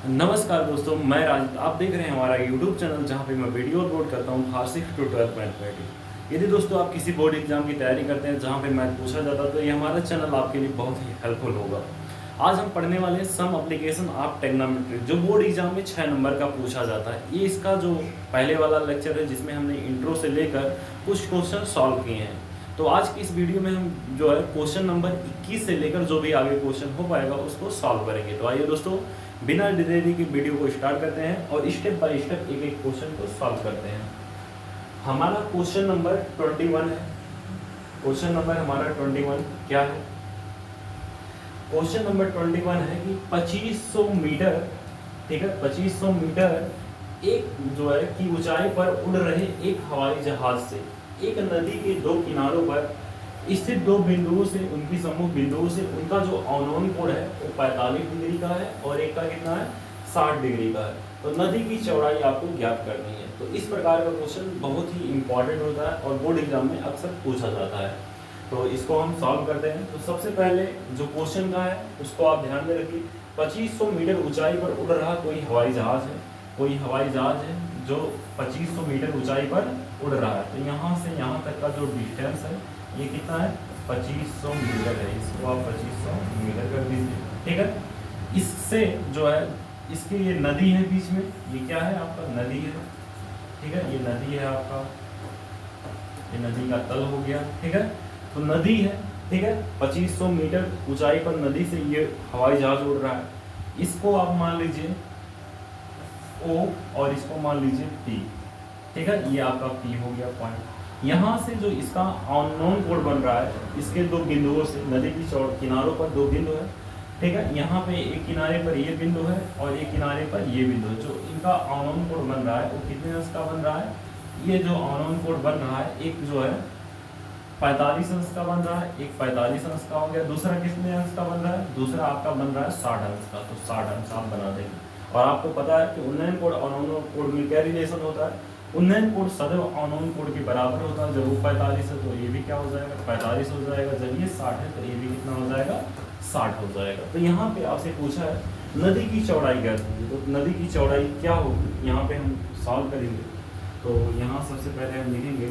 नमस्कार दोस्तों, मैं राज। आप देख रहे हैं हमारा YouTube चैनल जहां पे मैं वीडियो अपलोड करता हूं क्लास 6 to 12 मैथमेटिक्स। यदि दोस्तों आप किसी बोर्ड एग्जाम की तैयारी करते हैं जहां पे मैथ पूछा जाता है तो ये हमारा चैनल आपके लिए बहुत ही हेल्पफुल होगा। आज हम पढ़ने वाले हैं सम एप्लीकेशन ऑफ ट्रिग्नोमेट्री, जो बोर्ड एग्जाम में 6 नंबर का पूछा जाता है। ये इसका जो पहले वाला लेक्चर है जिसमें हमने इंट्रो से लेकर कुछ क्वेश्चन सॉल्व किए हैं। तो आज की इस वीडियो में हम जो है क्वेश्चन नंबर 21 से लेकर जो भी आगे क्वेश्चन हो पाएगा उसको सॉल्व करेंगे। तो आइए दोस्तों, बिना देरी के वीडियो को स्टार्ट करते हैं और स्टेप बाय स्टेप एक एक क्वेश्चन को सॉल्व करते हैं। हमारा क्वेश्चन नंबर 21 है। क्वेश्चन नंबर हमारा 21 क्या है? क्वेश्चन नंबर 21 है कि 2500 मीटर, ठीक है, 2500 मीटर एक जो है की ऊंचाई पर उड़ रहे एक हवाई जहाज से एक नदी के दो किनारों पर स्थित दो बिंदुओं से, उनकी सम्मुख बिंदुओं से उनका जो अवनोन कोण है वो 45 डिग्री का है और एक का कितना है 60 डिग्री का है। तो नदी की चौड़ाई आपको ज्ञात करनी है। तो इस प्रकार का क्वेश्चन बहुत ही इंपॉर्टेंट होता है और बोर्ड एग्जाम में अक्सर पूछा जाता है। तो इसको हम सॉल्व करते हैं। तो सबसे पहले जो क्वेश्चन का है उसको आप ध्यान में रखिए। 2500 मीटर ऊंचाई पर उड़ रहा कोई हवाई जहाज है, कोई हवाई जहाज है जो 2500 मीटर ऊंचाई पर उड़ रहा है। तो यहाँ से यहाँ तक का जो डिस्टेंस है ये कितना है 2500 मीटर है। इसको आप 2500 मीटर कर दीजिए, ठीक है। इससे जो है इसकी ये नदी है बीच में, ये क्या है आपका नदी है, ठीक है। ये नदी है आपका, ये नदी का तल हो गया, ठीक है। तो नदी है, ठीक है। 2500 मीटर ऊंचाई पर नदी से ये हवाई जहाज उड़ रहा है। इसको आप मान लीजिए O और इसको मान लीजिए P, ठीक है। ये आपका P हो गया पॉइंट। यहाँ से जो इसका अननोन कोण बन रहा है इसके दो बिंदुओं से, नदी की किनारों पर दो बिंदु है, ठीक है। यहाँ पे एक किनारे पर ये बिंदु है और एक किनारे पर ये बिंदु है। जो इनका अननोन कोण बन रहा है वो कितने अंश का बन रहा है? ये जो अननोन कोण बन रहा है एक जो है 45 अंश का बन रहा है, एक 45 अंश का हो गया। दूसरा कितने अंश का बन रहा है? दूसरा आपका बन रहा है 60 अंश का। तो 60 अंश आप बना देंगे। और आपको पता है कि उन्नयन कोण और अवनोन कोण में क्या रिलेशन होता है? उन्नयन कोण सदैव अवनोन कोण के बराबर होता है। जब वो 45 है तो ये भी क्या हो जाएगा 45 हो जाएगा। जब ये 60 है तो ये भी कितना हो जाएगा 60 हो जाएगा। तो यहाँ पे आपसे पूछा है नदी की चौड़ाई क्या होगी। तो नदी की चौड़ाई क्या होगी यहाँ पे हम सॉल्व करेंगे। तो यहाँ सबसे पहले हम लिखेंगे,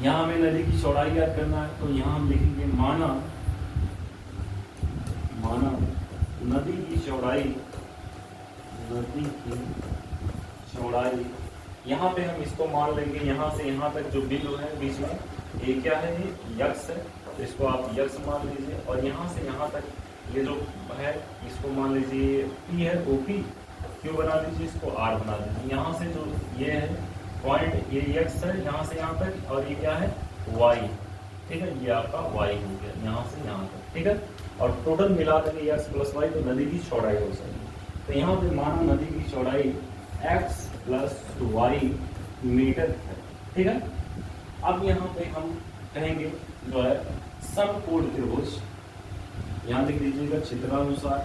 यहाँ हमें नदी की चौड़ाई याद करना है। तो यहाँ हम लिखेंगे माना नदी की चौड़ाई, नदी की चौड़ाई, यहाँ पे हम इसको मान लेंगे यहाँ से यहाँ तक जो बिंदु है बीच में ये क्या है, ये यक्स है। तो इसको आप यक्स मान लीजिए। और यहाँ से यहाँ तक ये जो है इसको मान लीजिए P है, OP क्यों बना दीजिए, इसको R बना दीजिए। यहाँ से जो ये है पॉइंट ये यक्स है यहाँ से यहाँ तक, और ये क्या है Y, ठीक है। ये आपका Y हो गया यहाँ से यहाँ तक, ठीक है। और टोटल मिला देंगे x प्लस y तो नदी की चौड़ाई हो जाएगी। तो यहाँ पे माना नदी की चौड़ाई x प्लस y मीटर है, ठीक है। अब यहाँ पे हम कहेंगे जो है समकोण त्रिभुज, यहाँ लिख दीजिएगा चित्रानुसार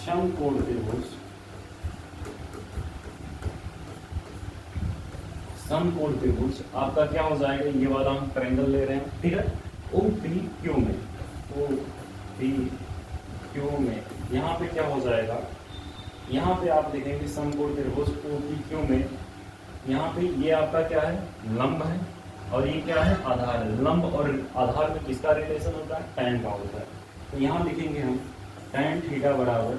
समकोण त्रिभुज, समकोण त्रिभुज आपका क्या हो जाएगा, ये वाला हम ट्रायंगल ले रहे हैं, ठीक है। OPQ में, OPQ में यहाँ पे क्या हो जाएगा, यहाँ पे आप देखेंगे समकोण त्रिभुज OPQ में यहाँ पे ये आपका क्या है लंब है और ये क्या है आधार है। लंब और आधार में किसका रिलेशन होता है? tan का होता है। तो यहाँ लिखेंगे हम tan थीटा बराबर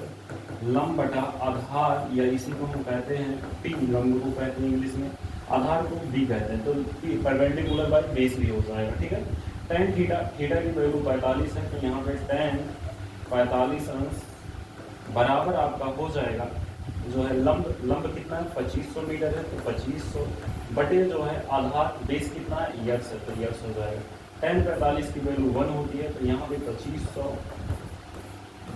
लंब बटा आधार, या इसी को हम कहते हैं P, लंब को कहते हैं इंग्लिश में, आधार को B कहते हैं। तो परपेंडिकुलर बाय बेस भी हो जाएगा, ठीक है। tan थीटा की वैल्यू 45 है। तो यहाँ पे tan 45 अंश बराबर आपका हो जाएगा जो है लंब कितना है 2500 मीटर है। तो 2500 बटे जो है आधार बेस कितना है यक्स है, तो यक्स हो जाएगा। tan 45 की वैल्यू 1 होती है। तो यहाँ पे 2500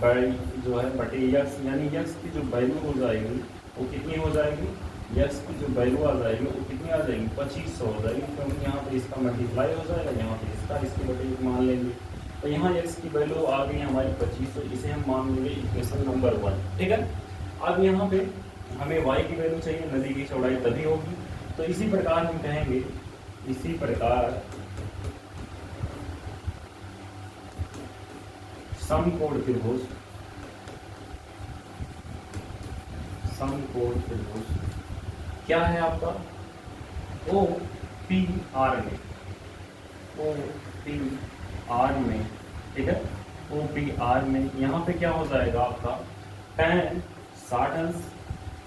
जो है बटे यक्स, यानी यक्स की जो वैल्यू हो जाएगी वो कितनी हो जाएगी, यक्स की जो वैल्यू आ जाएगी वो कितनी आ जाएगी 2500 हो जाएगी। क्योंकि यहाँ पे इसका मल्टीप्लाई हो जाएगा, यहाँ पे इसका, इसके बटे मान लेंगे। तो यहाँ x की वैल्यू आ गई हमारी 2500, इसे हम मान लेंगे इक्वेशन नंबर 1, ठीक है। अब यहाँ पे हमें y की वैल्यू चाहिए, नदी की चौड़ाई तभी होगी। तो इसी प्रकार हम कहेंगे इसी प्रकार समकोण त्रिभुज, समकोण त्रिभुज क्या है आपका, ओ पी आर में, ओ पी आर में, ठीक है, ओ पी आर में यहाँ पे क्या हो जाएगा आपका tan 60 अंश,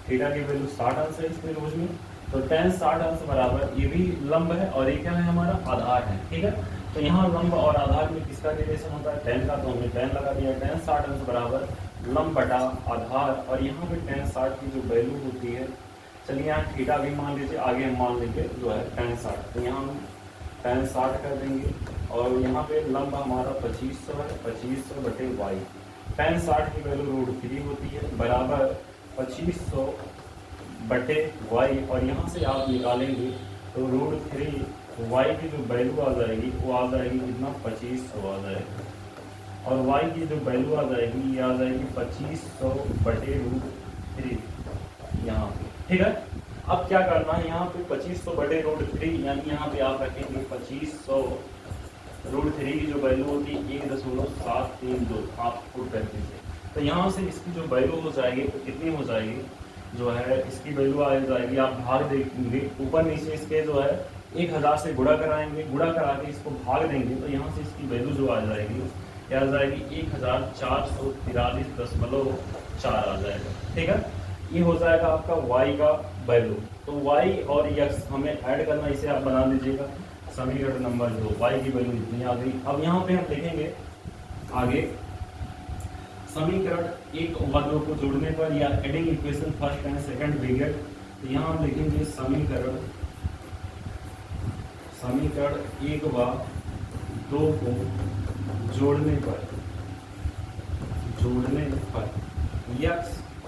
थीटा की वैल्यू 60 अंश है इस त्रिभुज में, तो tan 60 अंश बराबर, ये भी लंब है और ये क्या है हमारा आधार है, ठीक है। तो यहाँ लंब और आधार में किसका रिलेशन होता है, tan का, तो हमने tan लगा दिया, tan 60 अंश बराबर लंब बटा आधार, और यहाँ पे tan 60 की जो वैल्यू होती है, चलिए यहाँ थीटा भी मान लीजिए, आगे हम मान लेंगे जो है tan 60, तो यहाँ हम tan 60 कर देंगे, और यहाँ पे लंब हमारा 2500 है, 2500 बटे वाई, tan 60 की वैल्यू √3 होती है बराबर 2500 बटे वाई, और यहाँ से आप निकालेंगे तो √3 वाई की जो वैल्यू आ जाएगी वो आ जाएगी कितना, 2500 आ जाएगी, और वाई की जो वैल्यू आ जाएगी ये आ जाएगी 2500 बटे √3 यहाँ पे, ठीक है। अब क्या करना है, यहाँ पे 2500 बटे √3 यानी यहाँ पे आप रखेंगे 2500 √3 की जो वैल्यू होती है 1.732 आप पुट कर दीजिए, तो यहाँ से इसकी जो वैल्यू हो जाएगी तो कितनी हो जाएगी, जो है इसकी वैल्यू आ जाएगी, आप भाग देंगे ऊपर नीचे इसके जो है 1000 से गुणा कराएंगे, गुणा करा के इसको भाग देंगे, तो यहाँ से इसकी वैल्यू जो आ जाएगी क्या आ जाएगी 1443.4 आ जाएगा, ठीक है। ये हो जाएगा आपका y का वैल्यू, तो y और x हमें ऐड करना, इसे आप बना दीजिएगा समीकरण नंबर 2, y की वैल्यू इतनी आ गई। अब यहाँ पे हम लिखेंगे आगे समीकरण 1 और 2 को जोड़ने पर या adding equation first and second bracket, तो यहाँ हम लिखेंगे समीकरण 1 व 2 को जोड़ने पर x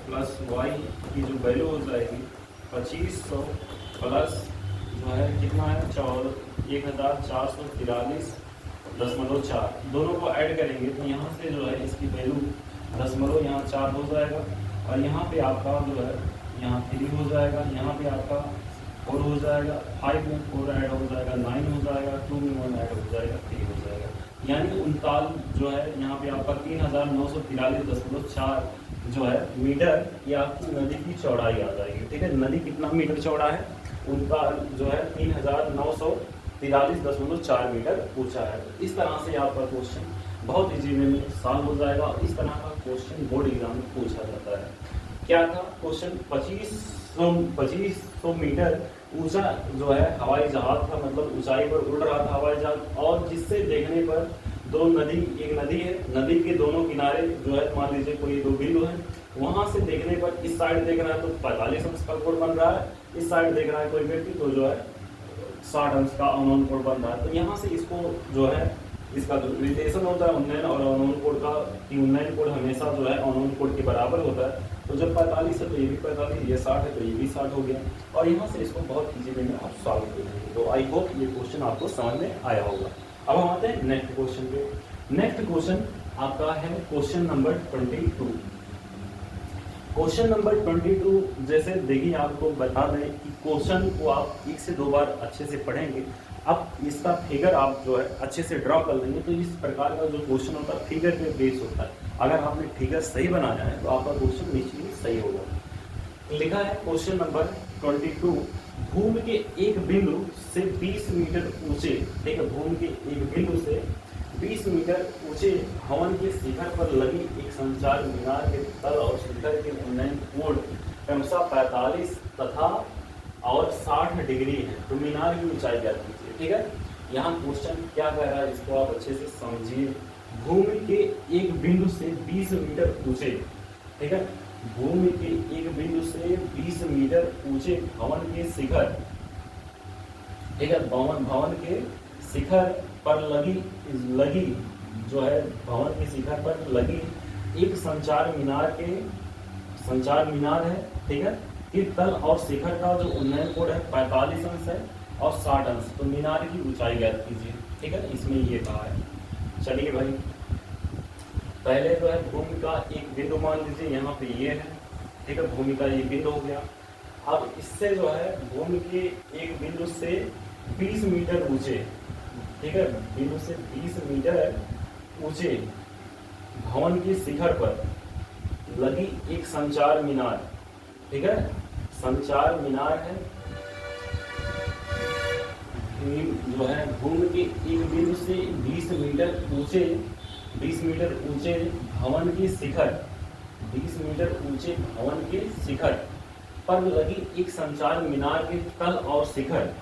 प्लस y की जो वैल्यू हो जाएगी 2500 प्लस जो है कितना है 1443.4, दोनों को ऐड करेंगे तो यहाँ से जो है इसकी वैल्यू दशमलव यहाँ 4 हो जाएगा, और यहाँ पे आपका जो है यहाँ 3 हो जाएगा, यहाँ पे आपका 4 हो जाएगा, 5 में 4 ऐड हो जाएगा, 9 हो जाएगा, 2 में 1 ऐड हो जाएगा, 3 हो जाएगा, यानी 39 जो है यहाँ पे आपका 3943.4 जो है मीटर, ये आपकी नदी की चौड़ाई आ जाएगी, ठीक है। नदी कितना मीटर चौड़ा है, उनका जो है 3943.4 मीटर ऊंचा है। इस तरह से आपका क्वेश्चन बहुत इजी वे में सॉल्व हो जाएगा, और इस तरह का क्वेश्चन बोर्ड एग्जाम में पूछा जाता है। क्या था क्वेश्चन, 2500 मीटर ऊंचा जो है हवाई जहाज था, मतलब ऊंचाई पर उड़ रहा था हवाई जहाज, और जिससे देखने पर एक नदी है, नदी के दोनों किनारे जो है मान लीजिए कोई 2 बिंदु है, वहां से देखने पर इस साइड देख रहा है तो 45 अंश का कोण बन रहा है, इस साइड देख रहा है कोई व्यक्ति तो जो है 60 अंश का अनोन कोण बन रहा है। तो यहाँ से इसको जो है इसका जो रिलेशन होता है उन्नयन और अनोन कोण का, कि उन्नयन कोण हमेशा जो है अनोन कोण के बराबर होता है, तो जब 45 है तो ये भी 45, ये 60 है तो ये भी 60 हो गया, और यहाँ से इसको बहुत ईजी वे में आप सॉल्व कर देंगे। तो आई होप ये क्वेश्चन आपको समझ में आया होगा। अब हम आते हैं नेक्स्ट क्वेश्चन पे। नेक्स्ट क्वेश्चन आपका है क्वेश्चन नंबर 22। क्वेश्चन नंबर 22 जैसे देखिए आपको बता दें कि क्वेश्चन को आप 1 से 2 बार अच्छे से पढ़ेंगे, अब इसका फिगर आप जो है अच्छे से ड्रॉ कर लेंगे, तो इस प्रकार का जो क्वेश्चन होता है फिगर पे बेस होता है। अगर आपने फिगर सही बनाया है तो आपका क्वेश्चन निश्चित सही होगा। लिखा है क्वेश्चन नंबर 22, भूमि के एक बिंदु से 20 मीटर ऊंचे, ठीक है, भूमि के एक बिंदु से 20 मीटर ऊंचे भवन के शिखर पर लगी एक संचार मीनार के तल और शिखर के उन्नयन कोण क्रमशः 45 तथा और 60 डिग्री है, तो मीनार की ऊंचाई ज्ञात कीजिए, ठीक है। यहाँ क्वेश्चन क्या कह रहा है इसको आप अच्छे से समझिए। भूमि के एक बिंदु से 20 मीटर ऊंचे, ठीक है, भूमि के एक बिंदु से 20 मीटर ऊंचे भवन के शिखर, ठीक है, भवन के शिखर पर लगी जो है भवन के शिखर पर लगी एक संचार मीनार है, ठीक है, कि तल और शिखर का जो उन्नयन कोण है 45 अंश है और 60 अंश, तो मीनार की ऊंचाई ज्ञात कीजिए, ठीक है, इसमें ये कहा है। चलिए भाई, पहले जो है भूमि का एक बिंदु मान लीजिए यहाँ पे ये है, ठीक है, भूमि का ये बिंदु हो गया। अब इससे जो है भूमि के एक बिंदु से 20 मीटर ऊंचे, ठीक है, बिंदु से 20 मीटर ऊंचे भवन के शिखर पर लगी एक संचार मीनार, ठीक है, संचार मीनार है जो है भूमि के एक बिंदु से 20 मीटर ऊंचे, 20 मीटर ऊंचे भवन के शिखर, 20 मीटर ऊंचे भवन के शिखर पर लगी एक संचार मीनार के तल और शिखर,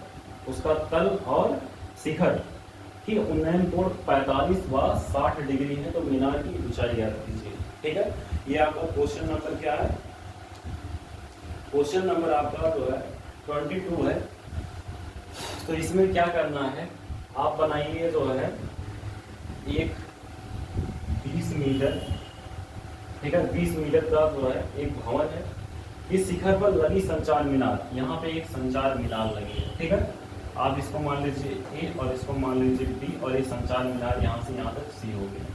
उसका तल और शिखर की उन्नयन कोण 45 व 60 डिग्री है। तो मीनार की ऊंचाई ज्ञात कीजिए, ठीक है। ये आपका क्वेश्चन नंबर क्या है, क्वेश्चन नंबर आपका जो है 22 है। तो इसमें क्या करना है, आप बनाइए जो है एक 20 मीटर, ठीक है, 20 मीटर का जो है एक भवन है, इस शिखर पर लगी संचार मीनार, यहाँ पे एक संचार मीनार लगी है, ठीक है। आप इसको मान लीजिए ए और इसको मान लीजिए बी, और ये संचार मीनार यहाँ से यहाँ तक सी हो गया,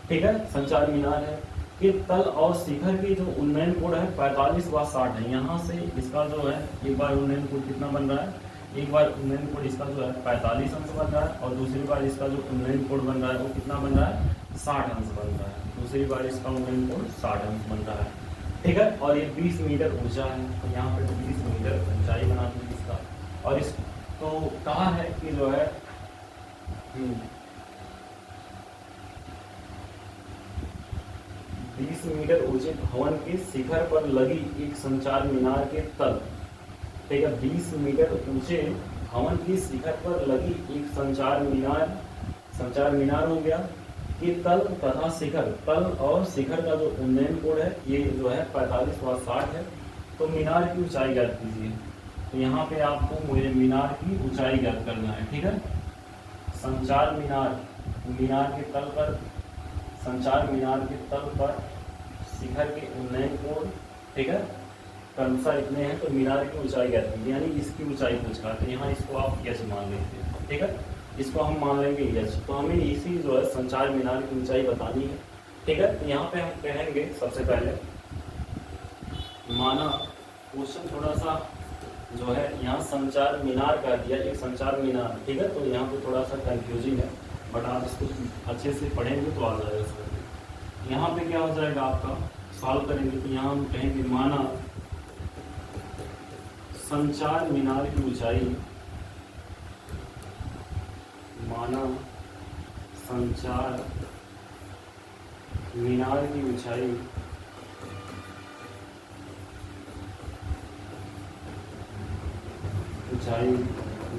ठीक है। संचार मीनार है कि तल और शिखर की जो उन्नयन कोण है 45 व 60 है। यहाँ से इसका जो है एक बार उन्नयन कोण कितना बन रहा है, एक बार उन्नयन कोण इसका जो है 45 अंश बन रहा है, और दूसरी बार इसका जो उन्नयन कोण बन रहा है वो कितना बन रहा है, 60 अंश बन रहा है। दूसरी बार इसका उन्नयन कोण 60 अंश बन रहा है, ठीक है। और ये 20 मीटर ऊंचा है, तो यहाँ पे 20 मीटर ऊंचाई बना दी इसका। और इस तो कहा है कि जो है 20 मीटर ऊंचे भवन के शिखर पर लगी एक संचार मीनार के तल, ठीक है, 20 मीटर ऊंचे भवन के शिखर पर लगी एक संचार मीनार हो गया कि तल तथा शिखर, तल और शिखर का जो उन्नयन कोण है ये जो है 45 व 60 है। तो मीनार की ऊंचाई ज्ञात कीजिए। तो यहाँ पे आपको मुझे मीनार की ऊंचाई ज्ञात करना है, ठीक है। संचार मीनार, मीनार के तल पर, संचार मीनार के तल पर शिखर के उन्नयन कोण, ठीक है, क्रमशः इतने हैं। तो मीनार की ऊंचाई ज्ञात कीजिए, यानी इसकी ऊंचाई पूछ रहा है। तो यहाँ इसको आप एच मान लेते हैं, ठीक है, इसको हम मान लेंगे एच। तो हमें इसी जो है संचार मीनार की ऊंचाई बतानी है, ठीक है। तो यहाँ पे हम कहेंगे सबसे पहले, माना क्वेश्चन थोड़ा सा जो है यहाँ संचार मीनार का दिया, एक संचार मीनार, ठीक है। तो यहाँ पे थोड़ा सा कंफ्यूजिंग है, बट आप इसको अच्छे से पढ़ेंगे तो आ जाएगा इसको। यहाँ पे क्या हो जाएगा आपका, सॉल्व करेंगे तो यहाँ हम कहेंगे माना संचार मीनार की ऊंचाई, माना संचार मीनार की ऊंचाई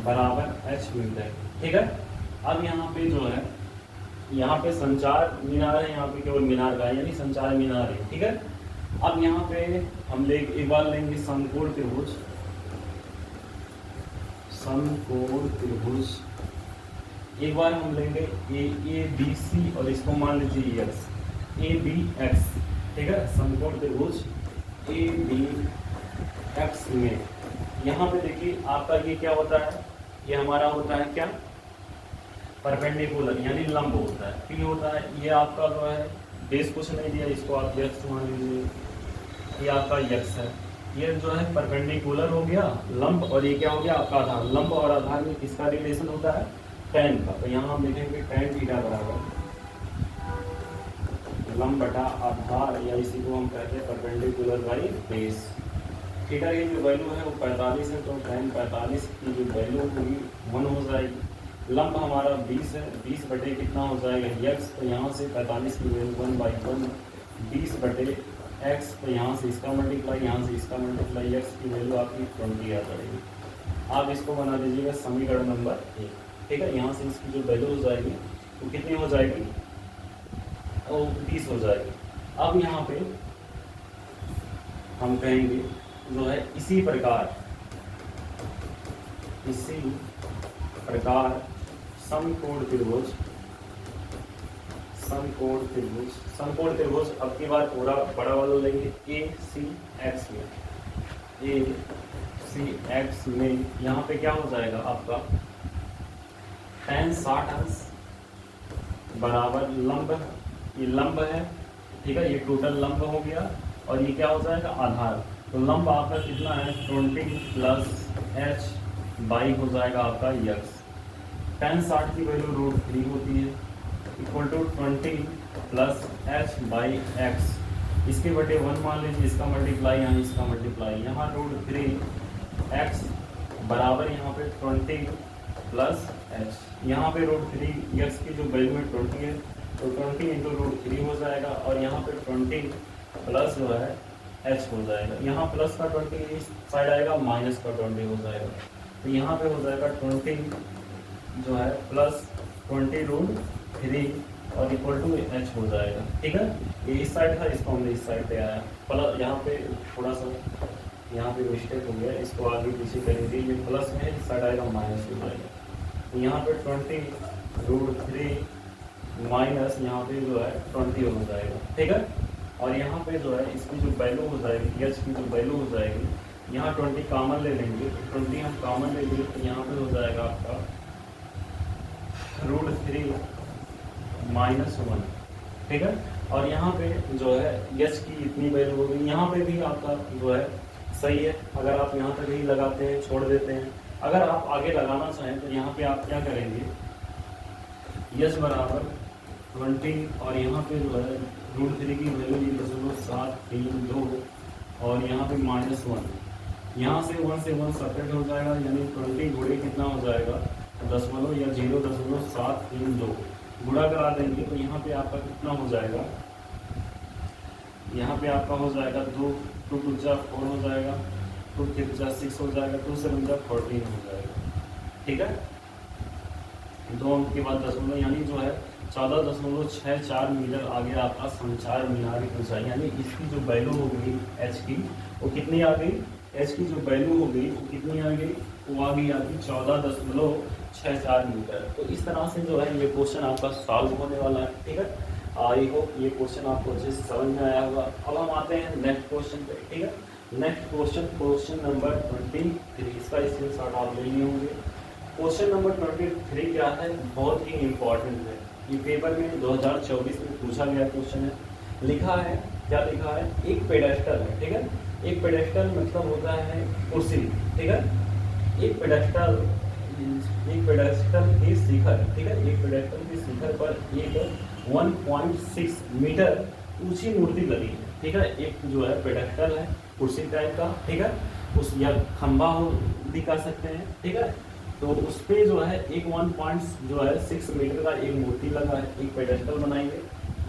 बराबर h मीटर, ठीक है। अब यहाँ पे जो है, यहाँ पे संचार मीनार है, यहाँ पे केवल मीनार का है, यानी संचार मीनार है, ठीक है। अब यहाँ पे हम एक बार लेंगे समकोण त्रिभुज, समकोण त्रिभुज एक बार हम लेंगे ए बी सी, और इसको मान लीजिए एक्स, ए बी एक्स, ठीक है। समकोण त्रिभुज ए बी एक्स में यहाँ पे देखिए आपका ये क्या होता है, ये हमारा होता है क्या, परपेंडिकुलर, यानी लंब होता है। पी होता है, ये आपका जो है बेस कुछ नहीं दिया, इसको आप यक्स मान लीजिए, ये आपका यक्स है। ये जो है परपेंडिकुलर हो गया लंब, और ये क्या हो गया आपका आधार। लंब और आधार में किसका रिलेशन होता है, tan का। तो यहाँ हम लिखेंगे tan थीटा बराबर लंब बटा आधार, या इसी को हम कहते हैं परपेंडिकुलर बाई बेस। थीटा की जो वैल्यू है वो 45 है, तो tan 45 की जो वैल्यू होगी 1 हो जाएगी। लंब हमारा 20 है, 20 बटे कितना हो जाएगा x, तो यहाँ से 45 की वैल्यू 1/1, 20 बटे x, तो यहाँ से इसका मल्टीप्लाई, यहाँ से इसका मल्टीप्लाई, x की वैल्यू आपकी 20 आ जाएगी। आप इसको बना दीजिएगा समीकरण नंबर 1, ठीक है। यहाँ से इसकी जो वैल्यू हो जाएगी वो कितनी हो जाएगी, वो 20 हो जाएगी। अब यहाँ पे हम कहेंगे जो है इसी प्रकार समकोण त्रिभुज, समकोण त्रिभुज अब की बार पूरा बड़ा वाला लेंगे, ए सी एक्स में यहाँ पे क्या हो जाएगा आपका tan 60 अंश बराबर लंब, ये लंब है, ठीक है, ये टोटल लंब हो गया, और ये क्या हो जाएगा आधार। तो लंब आपका कितना है 20 + h बाई हो जाएगा आपका यक्स। tan 60 की वैल्यू √3 होती है, equal to 20 plus H by X, इसके बटे 1 मान लीजिए, इसका मल्टीप्लाई यहाँ, इसका मल्टीप्लाई यहाँ, √3 एक्स बराबर यहाँ पे 20 प्लस एच, यहाँ पे √3 एक्स की जो वैल्यू है 20 है, तो 20 इंटू √3 हो जाएगा, और यहाँ पे 20 प्लस जो है एच हो जाएगा, यहाँ प्लस का 20 इस साइड आएगा, माइनस का 20 हो जाएगा, तो यहाँ पे हो जाएगा 20 जो है प्लस 20√3 और इक्वल टू एच हो जाएगा। ठीक है, ये इस साइड था, इसको हमने इस साइड पे आया, प्लस यहाँ पे थोड़ा सा यहाँ पे मिस्टेक हो गया, इसको आगे पीछे करेंगे, ये प्लस में इस साइड आएगा, माइनस हो जाएगा, तो यहाँ पे 20√3 माइनस यहाँ पे जो है 20 हो जाएगा। ठीक है, और यहाँ पे जो है इसकी जो वैल्यू हो जाएगी, एच की जो वैल्यू हो जाएगी, यहाँ 20 कॉमन ले लेंगे, 20 हम कॉमन ले लेंगे, तो यहाँ पे हो जाएगा आपका √3 माइनस 1। ठीक है, और यहाँ पे जो है एच की इतनी वैल्यू हो गई, यहाँ पे भी आपका जो है सही है, अगर आप यहाँ तक ही लगाते हैं, छोड़ देते हैं, अगर आप आगे लगाना चाहें तो यहाँ पे आप क्या करेंगे, एच बराबर 20 और यहाँ पे जो है √3 की वैल्यू 0.732 और यहाँ पे -1, यहाँ से 1 से 1 सेपरेट हो जाएगा, यानी 20 गुणे कितना हो जाएगा, दशमलव या 0.732 गुणा करा देंगे, तो यहाँ पे आपका कितना हो जाएगा, यहाँ पे आपका हो जाएगा 2 2 2 4 हो जाएगा, 2 3 6 हो जाएगा, 2 7 14 हो जाएगा। ठीक है, 2 अंक के बाद दशमलव, यानी जो है 14.64 मीटर आगे आपका संचार मीनार की ऊंचाई, यानी इसकी जो वैल्यू हो गई एच की, वो कितनी आ गई, एच की जो वैल्यू हो गई वो कितनी आ गई, वो आ गई आपकी 14.64 मीटर। तो इस तरह से जो है ये क्वेश्चन आपका सॉल्व होने वाला है। ठीक है, आई होप ये क्वेश्चन आपको अच्छे से समझ में आया होगा। अब हम आते हैं नेक्स्ट क्वेश्चन पे। ठीक है, नेक्स्ट क्वेश्चन, क्वेश्चन नंबर 23, इसका स्क्रीनशॉट आप ले लिए होंगे। क्वेश्चन नंबर 23 क्या है, बहुत ही इम्पोर्टेंट है, ये पेपर में 2024 में पूछा गया क्वेश्चन है। लिखा है, क्या लिखा है, एक पेडेस्टल है। ठीक है, एक पेडेस्टल मतलब होता है कुर्सी। ठीक है, एक पेडेस्टल की शिखर, ठीक है, एक पेडेस्टल की शिखर पर एक 1.6 मीटर ऊंची मूर्ति लगी है। ठीक है, एक जो है पेडेस्टल है कुर्सी टाइप का। ठीक है, उस या खंभा हो भी कर सकते हैं। ठीक है, तो उस पे जो है एक 1.6 मीटर का एक मूर्ति लगा है, एक पेडेस्टल बनाएंगे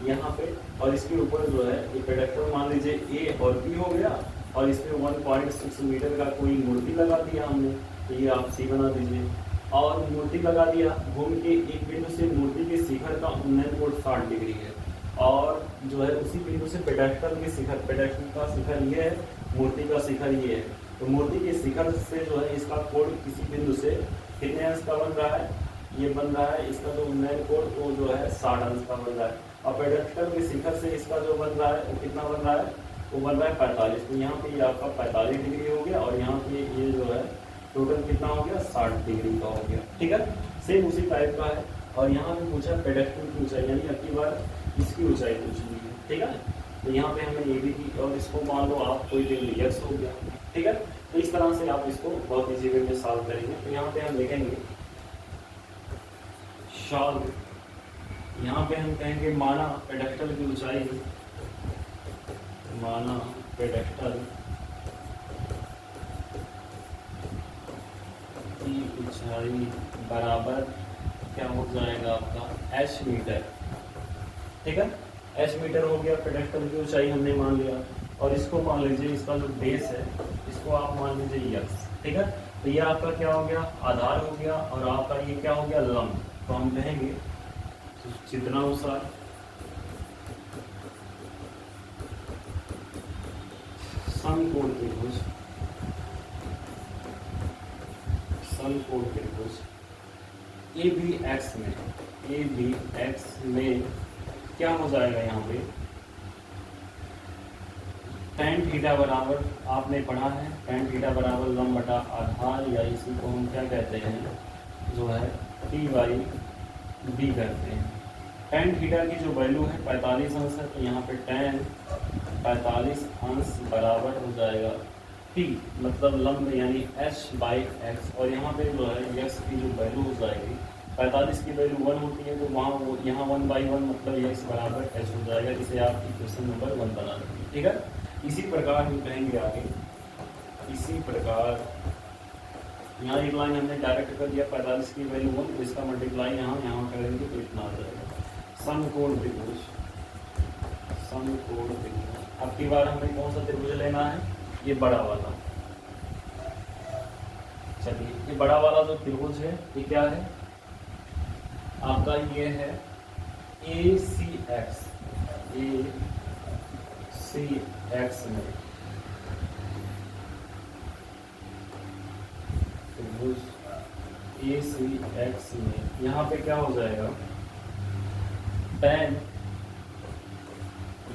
यहाँ पे, और इसके ऊपर जो है ये पेडेस्टल मान लीजिए ए और बी हो गया, और इसमें 1.6 मीटर का कोई मूर्ति लगा दिया हमने, तो ये आप सी बना दीजिए, और मूर्ति लगा दिया, घूम के एक बिंदु से मूर्ति के शिखर का उन्नयन कोण 60 डिग्री है, और जो है उसी बिंदु से पेडेस्टल के शिखर, पेडेस्टल का शिखर ये है, मूर्ति का शिखर ये है, तो मूर्ति के शिखर से जो है इसका कोण किसी बिंदु से कितने अंश का बन रहा है, ये बन रहा है, इसका जो उन्नयन कोण वो जो है 60 अंश का बन रहा है, और पेडेस्टल के शिखर से इसका जो बन रहा है वो कितना बन रहा है, वो बन रहा है 45। तो यहाँ पे ये आपका 45 डिग्री हो गया, और यहाँ पे ये जो है टोटल कितना हो गया, 60 डिग्री का हो गया। ठीक है, सेम उसी टाइप का है, और यहाँ पे पूछा पेडेस्टल की ऊंचाई, यानी अगली बार इसकी ऊंचाई पूछ ली है। ठीक है, तो यहाँ पे हमने ए बी की, और इसको मान लो आप कोई डिग्री एक्स हो गया। ठीक है, तो इस तरह से आप इसको बहुत इजी वे में सॉल्व करेंगे। तो यहाँ पे हम लिखेंगे सॉल्व, यहाँ पे हम कहेंगे माना पेडेस्टल की ऊंचाई, माना पेडेस्टल की ऊंचाई बराबर क्या हो जाएगा आपका एच मीटर। ठीक है, एच मीटर हो गया, पेडेस्टल की ऊंचाई हमने मान लिया, और इसको मान लीजिए, इसका जो बेस है इसको आप मान लीजिए यक्स। ठीक है, तो ये आपका क्या हो गया, आधार हो गया, और आपका ये क्या हो गया, लंब। तो हम कहेंगे चित्रानुसार समकोण त्रिभुज, समकोण त्रिभुज ए बी एक्स में क्या हो जाएगा, यहाँ पे tan थीटा बराबर, आपने पढ़ा है tan थीटा बराबर लंब बटा आधार, या इसी को हम क्या कहते हैं, जो है टी बाई बी करते हैं। tan थीटा की जो वैल्यू है 45 अंश है, तो यहाँ पे tan 45 अंश बराबर हो जाएगा टी मतलब लंब यानी h/x, और यहाँ पे जो है x की जो वैल्यू हो जाएगी 45 की वैल्यू 1 होती है, तो वहाँ वो यहाँ 1/1 मतलब x बराबर h हो जाएगा। इसे आप इक्वेशन नंबर 1 बना देंगे। ठीक है, इसी प्रकार हम कहेंगे आगे, इसी प्रकार यहाँ एक लाइन हमने डायरेक्ट कर दिया 45 की वैल्यू 1, तो इसका मल्टीप्लाई यहाँ करेंगे तो इतना आ जाएगा। समकोण त्रिभुज, समकोण त्रिभुज। अब की बार हमें कौन सा त्रिभुज लेना है? ये बड़ा वाला। चलिए, ये बड़ा वाला जो त्रिभुज है ये क्या है आपका? ये है ACX, ACX में त्रिभुज ACX में यहाँ पे क्या हो जाएगा? tan,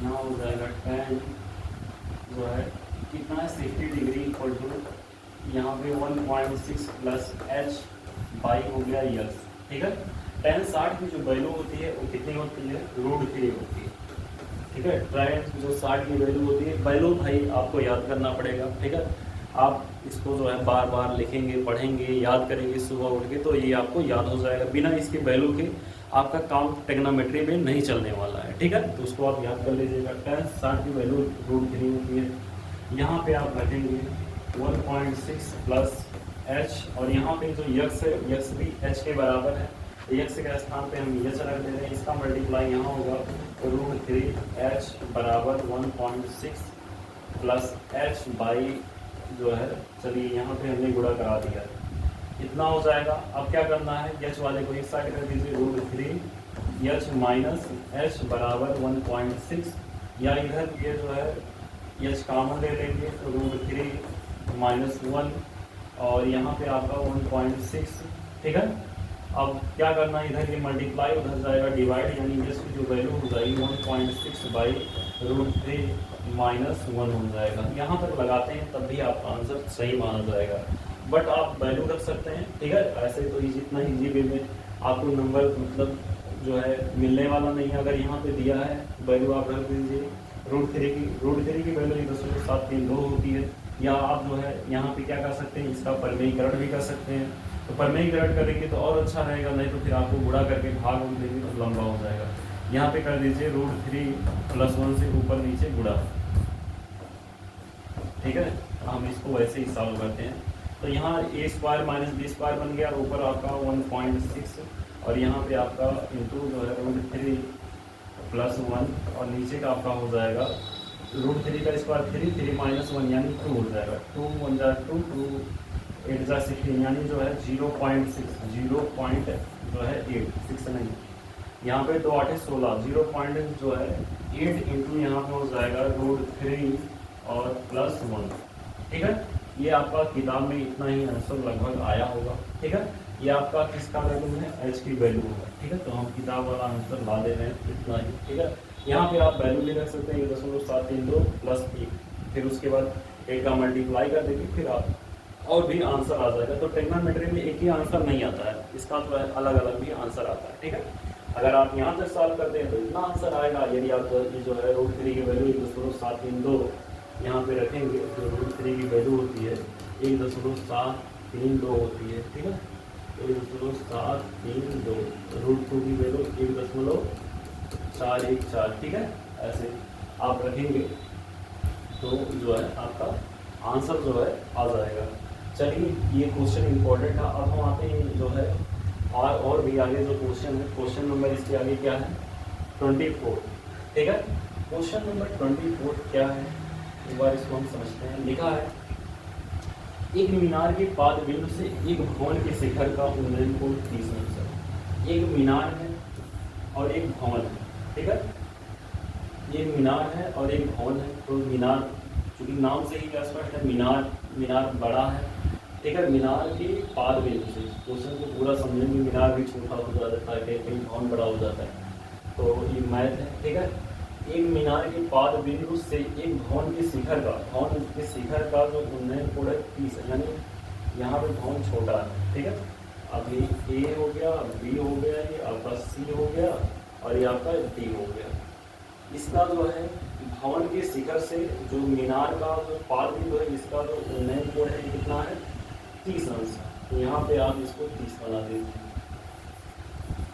यहाँ हो जाएगा tan जो है कितना है 60 डिग्री इक्वल टू यहाँ पे 1.6 प्लस h बाई हो गया यस। ठीक है, tan 60 की जो वैल्यू होती है वो कितनी होती है? √3 होती है। ठीक है, tan जो 60 की वैल्यू होती है, वैल्यू भाई आपको याद करना पड़ेगा। ठीक है, आप इसको जो है बार बार लिखेंगे, पढ़ेंगे, याद करेंगे सुबह उठ के, तो ये आपको याद हो जाएगा। बिना इसके वैल्यू के आपका काम ट्रिग्नोमेट्री में नहीं चलने वाला है। ठीक है, तो उसको आप याद कर लीजिएगा। tan 60 की वैल्यू √3 होती है। यहाँ पे आप रखेंगे 1.6 प्लस h, और यहाँ पे जो यक्स है, यक्स भी h के बराबर है, तो यक्स के स्थान पे हम यच रख दे रहे हैं। इसका मल्टीप्लाई यहाँ होगा √3h बराबर 1.6 प्लस h बाई जो है, चलिए यहाँ पे हमने गुणा करा दिया, इतना हो जाएगा। अब क्या करना है? यच वाले को एक साइड कर दीजिए, √3h माइनस h बराबर 1.6, या इधर ये जो है यच कॉमन ले लेंगे तो √3 माइनस 1, और यहाँ पे आपका 1.6। ठीक है, अब क्या करना है? इधर ये मल्टीप्लाई, उधर जाएगा डिवाइड, यानी यच की जो वैल्यू हो जाएगी 1.6 बाई √3 माइनस 1 हो जाएगा। यहाँ तक लगाते हैं तब भी आपका आंसर सही माना जाएगा, बट आप वैल्यू रख सकते हैं। ठीक है, ऐसे तो जितना ईजी वे में आपको नंबर मतलब जो है मिलने वाला नहीं है। अगर यहाँ पे दिया है वैल्यू आप रख दीजिए √3 की वैल्यू 0.732 होती है। या आप जो है यहाँ पे क्या कर सकते हैं? इसका परमेयीकरण भी कर सकते हैं, तो परमेयीकरण करेंगे तो और अच्छा रहेगा, नहीं तो फिर आपको गुणा करके भाग देंगे तो लंबा हो जाएगा। यहाँ पे कर दीजिए √3 + 1 से ऊपर नीचे गुणा। ठीक है, हम इसको वैसे ही सॉल्व करते हैं। तो यहाँ a² - b² बन गया, ऊपर आपका 1.6, और यहाँ पे आपका इंटू जो है √3 + 1, और नीचे का आपका हो जाएगा √3 का स्क्वायर 3 माइनस 1 यानी 2 हो जाएगा। 2 1 जा 2 2 8 जा 16, यानी जो है 0.6 जो है 8 6 नहीं, यहाँ पे 2 8 16 0. जो है 8 इंटू यहाँ पे हो जाएगा √3 और +1। ठीक है, ये आपका किताब में इतना ही आंसर लगभग आया होगा। ठीक है, ये आपका किसका वैल्यू है? h की वैल्यू होगा। ठीक है, तो हम किताब वाला आंसर ला दे रहे हैं इतना ही। ठीक है, यहाँ पे आप वैल्यू भी रख सकते हैं 0.732 + 1, फिर उसके बाद 8 का मल्टीप्लाई कर देंगे, फिर आप और भी आंसर आ जाएगा। तो ट्रिग्नोमेट्री में एक ही आंसर नहीं आता है, इसका तो अलग अलग भी आंसर आता है। ठीक है, अगर आप यहाँ तक सॉल्व करते हैं तो इतना आंसर आएगा। यदि आप ये जो है √3 की वैल्यू 1.732 यहाँ पे रखेंगे तो √3 की वैल्यू होती है 1.732 होती है। ठीक है, 1.732, √2 की वैल्यू 1.414। ठीक है, ऐसे आप रखेंगे तो जो है आपका आंसर जो है आ जाएगा। चलिए, ये क्वेश्चन इंपॉर्टेंट था। अब हम आते हैं जो है और भी आगे जो क्वेश्चन है, क्वेश्चन नंबर इसके आगे क्या है? 24। ठीक है, क्वेश्चन नंबर 24 क्या है? एक बार इसको हम समझते हैं। लिखा है, एक मीनार के पाद बिंदु से एक भवन के शिखर का उन्नयन कोण 30 मीटर। एक मीनार है और एक भवन है। ठीक है, ये मीनार है और एक भवन है। तो मीनार चूंकि नाम से ही क्या स्पष्ट है, मीनार बड़ा है। ठीक है, मीनार के पाद बिंदु से, क्वेश्चन को पूरा समझेंगे। मीनार भी छोटा हो जाता है, कहीं भवन बड़ा हो जाता है, तो ये मैथ है। ठीक है, एक मीनार के पाद बिंदु से एक भवन के शिखर का जो उन्नयन कोण है 30 है, यानी यहाँ पे भवन छोटा है। ठीक है, अब ये A हो गया, B हो गया, ये आपका C हो गया, और ये आपका D हो गया। इसका जो है भवन के शिखर से जो मीनार का जो पाद बिंदु है, इसका जो उन्नयन कोण है, ये कितना है 30 अंश। तो यहाँ पे आप इसको 30 बना दीजिए,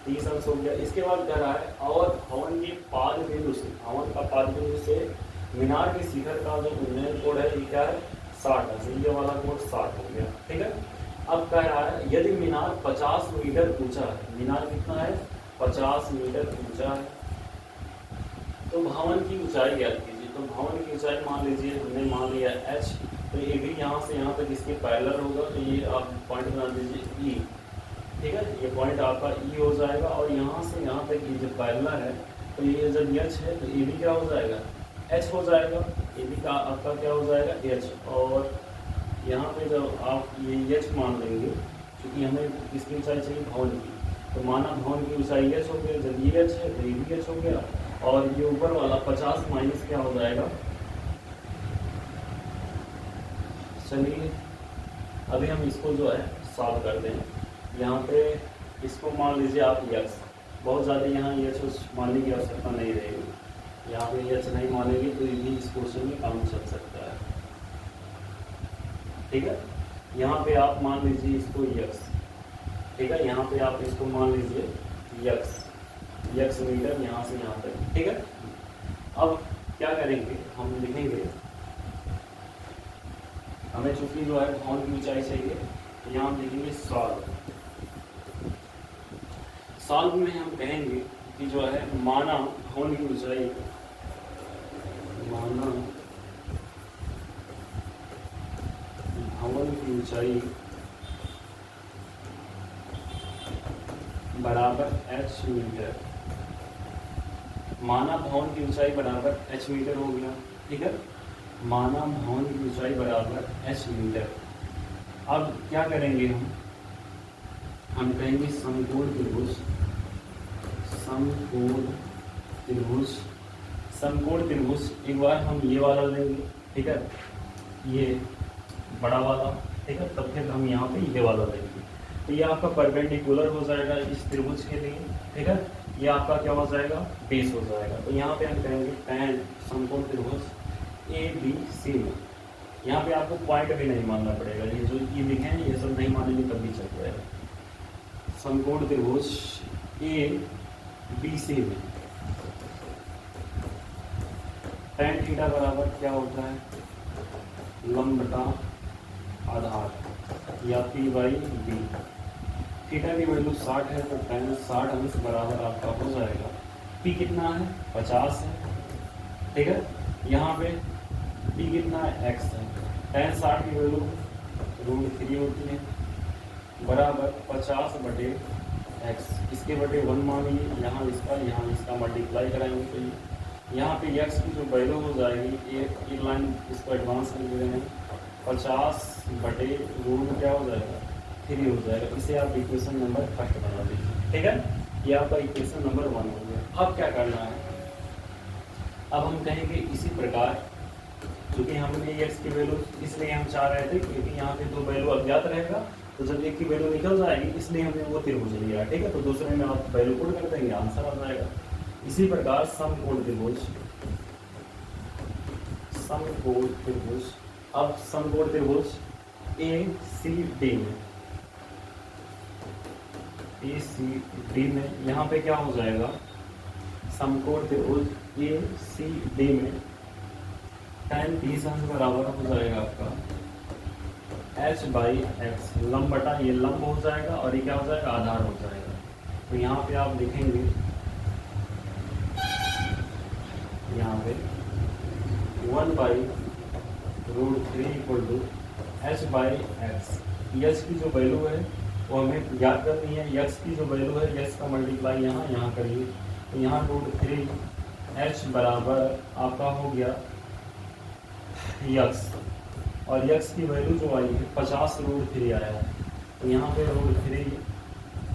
30 अंश हो गया। इसके बाद कह रहा है और भवन के पाद बिंदु से, भवन का पाद बिंदु से मीनार के शिखर का जो उन्नयन कोण है, ये क्या है 60 अंश। ये वाला कोण 60 हो गया, ठीक है। अब कह रहा है यदि मीनार 50 मीटर ऊंचा है, मीनार कितना है 50 मीटर ऊंचा है, तो भवन की ऊंचाई ज्ञात कीजिए। तो भवन की ऊंचाई मान लीजिए हमने मान लिया h, तो ये भी यहाँ से यहाँ तक इसके पैरेलल होगा, तो ये आप पॉइंट बना दीजिए E, ठीक है। ये पॉइंट आपका E हो जाएगा, और यहाँ से यहाँ तक ये जब पैरेलल है, तो ये जब h है तो ये भी क्या हो जाएगा h हो जाएगा, ये भी का आपका क्या हो जाएगा h। और यहाँ पे जब आप ये h मान लेंगे, क्योंकि हमें किसकी ऊंचाई चाहिए भवन की, तो माना भवन की ऊंचाई h हो गया, जब ये h है तो ये भी h हो गया, और ये ऊपर वाला 50 माइनस क्या हो जाएगा। चलिए अभी हम इसको जो है सॉल्व कर दें। यहाँ पे इसको मान लीजिए आप x, बहुत ज़्यादा यहाँ h मानने की आवश्यकता नहीं रहेगी, यहाँ पे h नहीं मानेंगे तो ये भी इस क्वेश्चन में काम चल सकता है, ठीक है। यहाँ पे आप मान लीजिए इसको x, ठीक है। यहाँ पे आप इसको मान लीजिए x मीटर यहाँ से यहाँ तक, ठीक है। अब क्या करेंगे, हम लिखेंगे, हमें चूंकि जो है भवन की ऊंचाई चाहिए, तो यहाँ हम लिखेंगे सॉल्व में हम कहेंगे कि जो है माना भवन की ऊंचाई, माना भवन की ऊंचाई बराबर h मीटर, माना भवन की ऊंचाई बराबर h मीटर हो गया, ठीक है। माना भवन की ऊंचाई बराबर h मीटर। अब क्या करेंगे हम कहेंगे समकोण त्रिभुज, समकोण त्रिभुज एक बार हम ये वाला लेंगे, ठीक है, ये बड़ा वाला, ठीक है। तब फिर हम यहाँ पे ये वाला लेंगे, तो ये आपका परपेंडिकुलर हो जाएगा इस त्रिभुज के लिए, ठीक है। ये आपका क्या हो जाएगा बेस हो जाएगा। तो यहाँ पे हम कहेंगे tan समकोण त्रिभुज ABC में, यहाँ पे आपको पॉइंट भी नहीं मानना पड़ेगा, ये जो ये लिखे हैं ये सब नहीं मानेंगे तब भी चल जाएगा। समकोण त्रिभुज ABC में tan थीटा बराबर क्या होता है लंब बटा आधार या P/B। थीटा की वैल्यू 60 है, तो tan 60 अंश बराबर आपका हो जाएगा P कितना है 50 है, ठीक है। यहाँ पे P कितना है x है, tan 60 की वैल्यू √3 होती है, बराबर 50/x, इसके बटे 1 मानिए, यहाँ इसका मल्टीप्लाई कराएंगे, तो यहाँ पे x की जो वैल्यू हो जाएगी, एक लाइन इसको एडवांस कर दे रहे हैं, 50/√3 क्या हो जाएगा 3 हो जाएगा। इसे आप इक्वेशन नंबर फर्स्ट बना दीजिए, ठीक है। ये आपका इक्वेशन नंबर 1 हो गया। अब क्या करना है, अब हम कहेंगे इसी प्रकार, क्योंकि हमने x की वैल्यू इसलिए हम चाह रहे थे क्योंकि यहाँ पे 2 वैल्यू अज्ञात रहेगा, तो जब एक की वैल्यू निकल जाएगी इसलिए हमने वो त्रिभुज लिया, ठीक है। तो दूसरे में आप वैल्यू पुट कर देंगे, आंसर आ जाएगा। इसी प्रकार समकोण त्रिभुज, अब समकोण त्रिभुज ACD में यहाँ पे क्या हो जाएगा, समकोण त्रिभुज ACD में tan 30 अंश बराबर हो जाएगा आपका h/x, लंब बटा ये लंब हो जाएगा और ये क्या हो जाएगा आधार हो जाएगा। तो यहाँ पे आप लिखेंगे, यहाँ पे 1/√3 = h/x। यश की जो वैल्यू है वो हमें याद करनी है, यक्स की जो वैल्यू है यक्स का मल्टीप्लाई यहाँ करिए, तो यहाँ √3 h बराबर आपका हो गया यक्स, और यक्स की वैल्यू जो आई है 50√3 आया है, तो यहाँ पे √3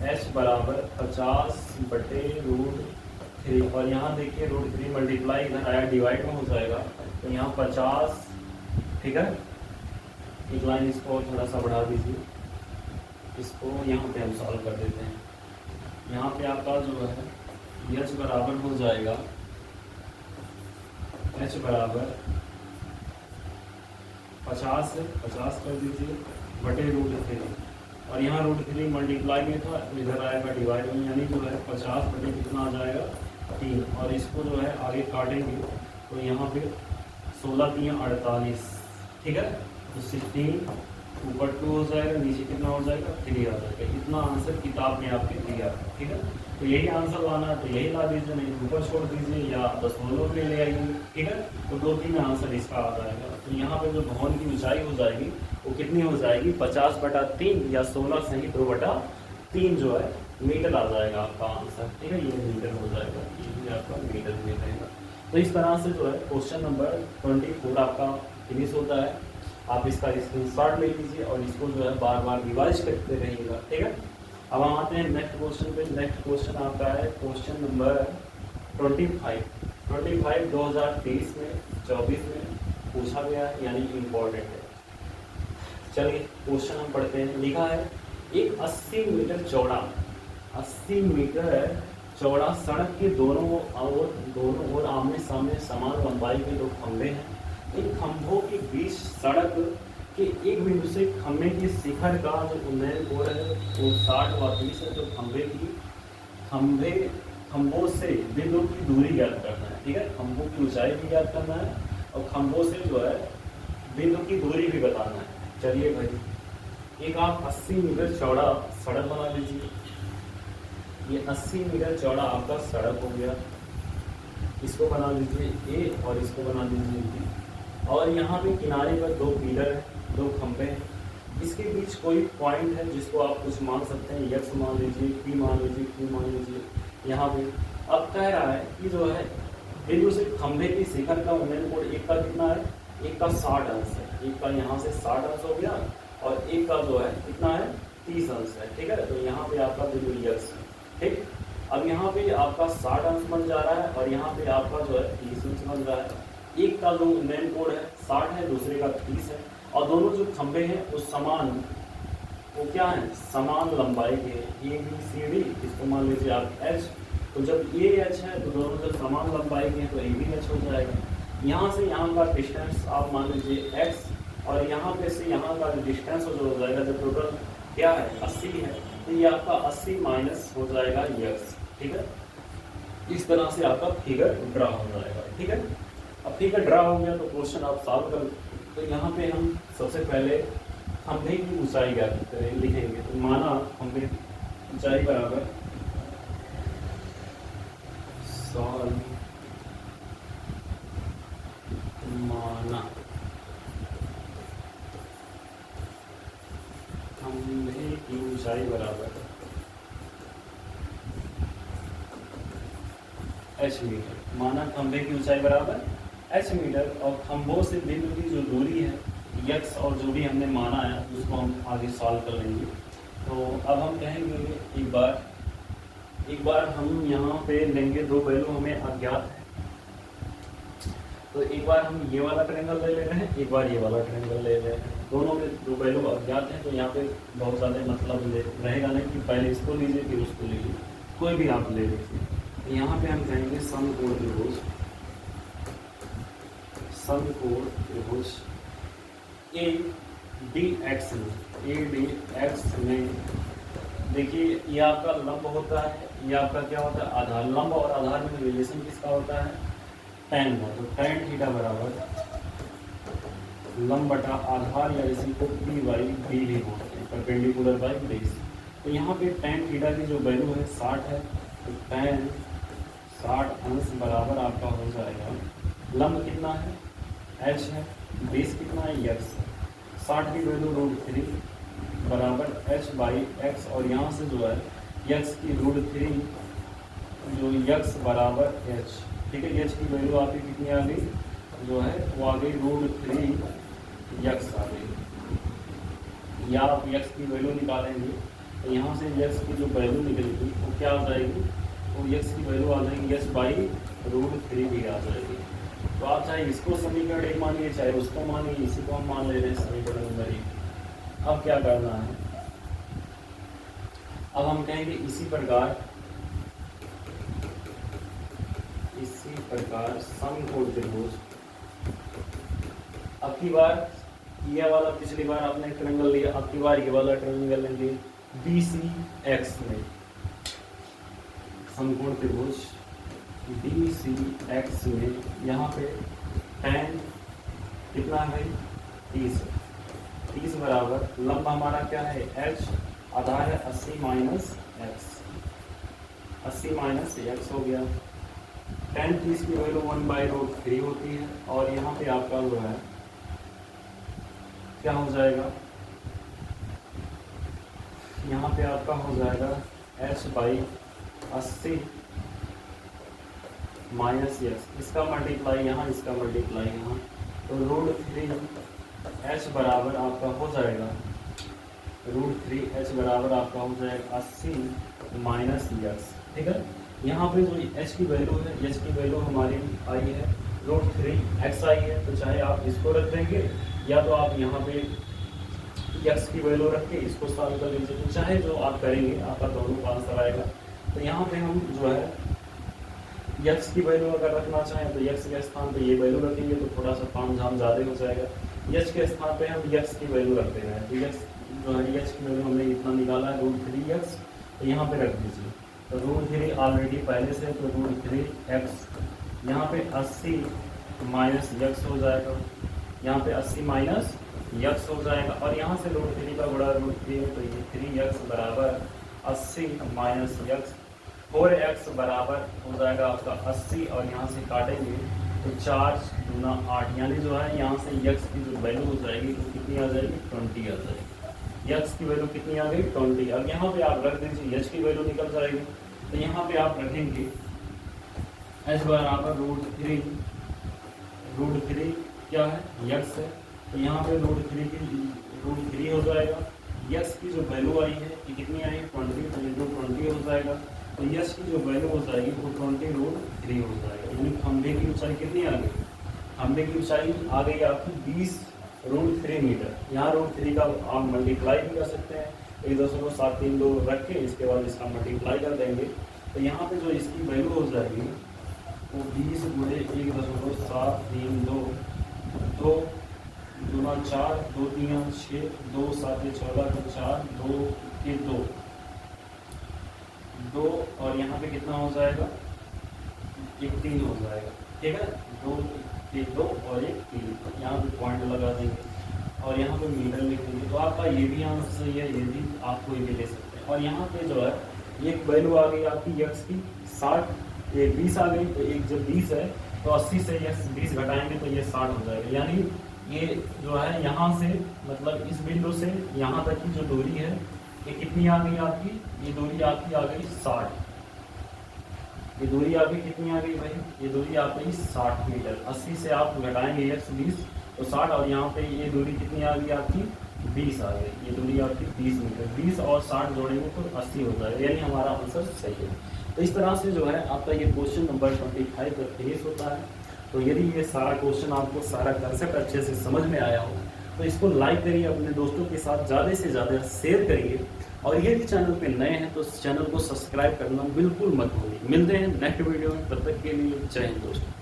h बराबर 50/√3, और यहाँ देखिए √3 मल्टीप्लाई इधर आया डिवाइड में हो जाएगा, तो यहाँ 50, ठीक है। एक लाइन इसको थोड़ा सा बढ़ा दीजिए, इसको यहाँ पे हम सॉल्व कर देते हैं। यहाँ पे आपका जो है h बराबर हो जाएगा h बराबर 50 है, 50 कर दीजिए बटे √3, और यहाँ √3 मल्टीप्लाई में था तो इधर आएगा डिवाइड में, यानी जो है 50 बटे कितना आ जाएगा 3, और इसको जो है आगे काटेंगे तो यहाँ पे 16 3 48, ठीक है, तो 16 ऊपर 2 हो जाएगा, नीचे कितना हो जाएगा 3 आ जाएगा। इतना आंसर किताब में आपके दिया है, ठीक है। तो यही आंसर लाना है तो यही ला दीजिए, नहीं ऊपर छोड़ दीजिए या दशमलव में ले आइए, ठीक है। तो 2-3 में आंसर इसका आ जाएगा। तो यहाँ पे जो भवन की ऊंचाई हो जाएगी वो कितनी हो जाएगी 50/3 या 16 सही 2/3 जो है मीटर आ जाएगा आपका आंसर, ठीक है। ये मीटर हो जाएगा, ये भी आपका मीटर में रहेगा। तो इस तरह से जो है क्वेश्चन नंबर 24 आपका फिनिश होता है। आप इसका स्क्रीनशॉट ले लीजिए और इसको जो है बार बार रिवाइज करते रहिएगा, ठीक है। अब हम आते हैं नेक्स्ट क्वेश्चन पे। नेक्स्ट क्वेश्चन आपका है क्वेश्चन नंबर 25 2023 में 24 में पूछा गया है, यानी इम्पोर्टेंट है। चलिए क्वेश्चन हम पढ़ते हैं। लिखा है एक 80 मीटर चौड़ा सड़क के दोनों ओर आमने सामने समान लंबाई के 2 खंभे हैं। इन खंभों के बीच सड़क के एक बिंदु से खंभे की शिखर का जो उन्नयन कोण है वो 60 व 30 है। तो खंभों से बिंदु की दूरी ज्ञात करना है, ठीक है। खंभों की ऊंचाई भी ज्ञात करना है और खंभों से जो है बिंदु की दूरी भी बताना है। चलिए भाई, एक आप 80 मीटर चौड़ा सड़क बना लीजिए। ये 80 मीटर चौड़ा आपका सड़क हो गया, इसको बना लीजिए ए और इसको बना लीजिए बी, और यहाँ पे किनारे पर 2 पिलर है, 2 खंभे हैं। इसके बीच कोई पॉइंट है जिसको आप कुछ मान सकते हैं, एक्स मान लीजिए, पी मान लीजिए, क्यू मान लीजिए। यहाँ पे अब कह रहा है कि जो है बिंदु से खंभे की शिखर का उन्नयन कोण एक का कितना है, एक का 60 अंश है। एक का यहाँ से 60 अंश हो गया और एक का जो है कितना है 30 अंश है, ठीक है। तो यहाँ पे आपका बिंदु एक्स है, ठीक। अब यहाँ पे आपका 60 अंश बन जा रहा है और यहाँ पे आपका जो है 30 अंश बन रहा है। एक का जो उन्नयन कोण है 60 है, दूसरे का 30 है, और दोनों जो खंभे हैं वो क्या है, समान लंबाई के ए बी सी डी। इसको मान लीजिए आप एच। तो जब ए एच है तो दोनों जब समान लंबाई के हैं तो ए बी एच हो जाएगा। यहाँ से यहाँ का डिस्टेंस आप मान लीजिए एक्स, और यहाँ पे से यहाँ का डिस्टेंस हो जाएगा, जब टोटल क्या है 80 है तो ये आपका 80 माइनस हो जाएगा एक्स, ठीक है। इस तरह से आपका फिगर ड्रा हो जाएगा, ठीक है। अब फिगर ड्रा हो गया तो क्वेश्चन आप सॉल्व कर। तो यहाँ पे हम सबसे पहले खंभे की ऊंचाई क्या लिखेंगे। तो माना खंभे की ऊंचाई बराबर माना खंभे की ऊंचाई बराबर h मीटर। माना खंभे की ऊंचाई बराबर h मीटर और खंभों से बिंदु की जो दूरी है x और जो भी हमने माना है उसको हम आगे सॉल्व कर लेंगे। तो अब हम कहेंगे एक बार हम यहाँ पे लेंगे 2 वैल्यू हमें अज्ञात है। तो एक बार हम ये वाला ट्रायंगल ले रहे हैं, एक बार ये वाला ट्रायंगल ले रहे हैं। दोनों में 2 वैल्यू अज्ञात हैं तो यहाँ पे बहुत ज़्यादा मतलब रहेगा नहीं कि पहले इसको लीजिए फिर उसको लीजिए, कोई भी आप ले लीजिए। तो यहाँ पे हम कहेंगे समकोण त्रिभुज ए डी एक्स में देखिए ये आपका लंब होता है, ये आपका क्या होता है आधार। लंब और आधार में रिलेशन किसका होता है tan का। तो tan थीटा बराबर लंब बटा आधार या इसी को पी बाई बी भी बोलते हैं, परपेंडिकुलर बाई बेस। तो यहाँ पे tan थीटा की जो वैल्यू है 60 है, तो tan 60 अंश बराबर आपका हो जाएगा लंब कितना है h है, बेस कितना है x। 60 की वैल्यू √3 बराबर h बाई एक्स, और यहाँ से जो है x की √3 जो x बराबर h, ठीक है। h की वैल्यू आपकी कितनी आ गई जो है वो आ गई √3 x आ गई। या आप x की वैल्यू निकालेंगे तो यहाँ से x की जो वैल्यू निकलेगी वो क्या आ जाएगी, तो x की वैल्यू आ जाएगी h बाई √3 भी आ जाएगी। तो आप चाहे इसको समीकरण 1 मानिए चाहे उसको मानिए, इसी को हम मान ले रहे हैं समीकरण नंबर 1। अब क्या करना है, अब हम कहेंगे इसी प्रकार इसी प्रकार समकोण त्रिभुज, अब की बार ये वाला, पिछली बार आपने ट्रायंगल लिया, अब की बार ये वाला ट्रायंगल लेंगे BCX में, समकोण त्रिभुज BCX में यहाँ पे tan कितना है 30, 30 बराबर लंब हमारा क्या है h, आधार है 80 माइनस x, 80 माइनस x हो गया। tan 30 की वैल्यू 1/√3 होती है और यहाँ पे आपका जो है क्या हो जाएगा, यहाँ पे आपका हो जाएगा h/80 माइनस x, इसका मल्टीप्लाई यहाँ, इसका मल्टीप्लाई यहाँ, तो √3 h बराबर आपका हो जाएगा, √3 h बराबर आपका हो जाएगा 80 माइनस x। ठीक है, यहाँ पे जो h की वैल्यू है, h की वैल्यू हमारी आई है √3x आई है, तो चाहे आप इसको रख देंगे या तो आप यहाँ पे x की वैल्यू रख के इसको सॉल्व कर लीजिए, तो चाहे जो आप करेंगे आपका दोनों का आंसर आएगा। तो यहाँ पे हम जो है x की वैल्यू अगर रखना चाहें तो x के स्थान पे ये वैल्यू रखेंगे तो थोड़ा सा काम झाम ज़्यादा हो जाएगा। h के स्थान पे हम x की वैल्यू रख दे रहे हैं, तो x जो है h की वैल्यू हमने इतना निकाला है √3x, तो यहाँ पे रख दीजिए, तो √3 ऑलरेडी पहले से, तो √3x यहाँ पे 80 माइनस x हो जाएगा, यहाँ पे 80 माइनस x हो जाएगा और यहाँ से √3 का गुणा √3 है, तो ये 3x बराबर 80 माइनस x, 4x बराबर हो जाएगा आपका 80 और यहाँ से काटेंगे तो 4 दूना 8, यानी जो है यहाँ से x की जो वैल्यू हो जाएगी तो कितनी आ जाएगी 20 आ जाएगी, x की वैल्यू कितनी आ गई 20। अब यहाँ पे आप रख दीजिए h की वैल्यू निकल जाएगी, तो यहाँ पे आप रखेंगे h बराबर √3 क्या है x है, तो यहाँ पे √3 हो जाएगा, x की जो वैल्यू आई है कि कितनी आई 20, तो इंटू 20 हो जाएगा, तो x की जो वैल्यू हो जाएगी वो 20√3 हो जाएगा, यानी खंभे की ऊंचाई कितनी आ गई, खंभे की ऊंचाई आ गई आपकी 20√3 मीटर। यहाँ √3 का आप मल्टीप्लाई भी कर सकते हैं, 1.732 रख के इसके बाद इसका मल्टीप्लाई कर देंगे, तो यहाँ पे जो इसकी वैल्यू हो जाएगी वो 20 गुणे 1.732, 2 दूना 4, 2 3 6, 2 7 14 का 4, 2 के 2 और यहाँ पे कितना हो जाएगा 1 3 हो जाएगा। ठीक है, 2 1 2 और 1 3, यहाँ पे पॉइंट लगा देंगे और यहाँ पे मीटर लिख देंगे, तो आपका ये भी आंसर सही है, ये भी आपको ये भी ले सकते हैं। और यहाँ पे जो है एक वैल्यू आ गई आपकी x की 60, ये 20 आ गई, तो एक जब 20 है तो 80 से x 20 घटाएंगे तो ये 60 हो जाएगा, यानी ये जो है यहाँ से मतलब इस बिंदु से यहाँ तक की जो दूरी है ये कितनी आ गई आपकी, ये दूरी आपकी आ गई 60, ये दूरी आपकी कितनी आ गई भाई, ये दूरी आ गई 60 मीटर, 80 से आप घटाएंगे x 20 तो 60 और यहाँ पे ये दूरी कितनी आ गई आपकी 20 आ गई, ये दूरी आपकी 30 मीटर, 20 और 60 जोड़ेंगे तो 80 हो जाएगा, यानी हमारा आंसर सही है। तो इस तरह से जो है आपका ये क्वेश्चन नंबर 25 पर फिनिश होता है। तो यदि ये सारा क्वेश्चन आपको सारा कंसेप्ट अच्छे से समझ में आया हो तो इसको लाइक करिए, अपने दोस्तों के साथ ज़्यादा से ज़्यादा शेयर करिए और यदि चैनल पे नए हैं तो चैनल को सब्सक्राइब करना बिल्कुल मत भूलिए। मिलते हैं नेक्स्ट वीडियो में, तब तक के लिए जय हिंद दोस्तों।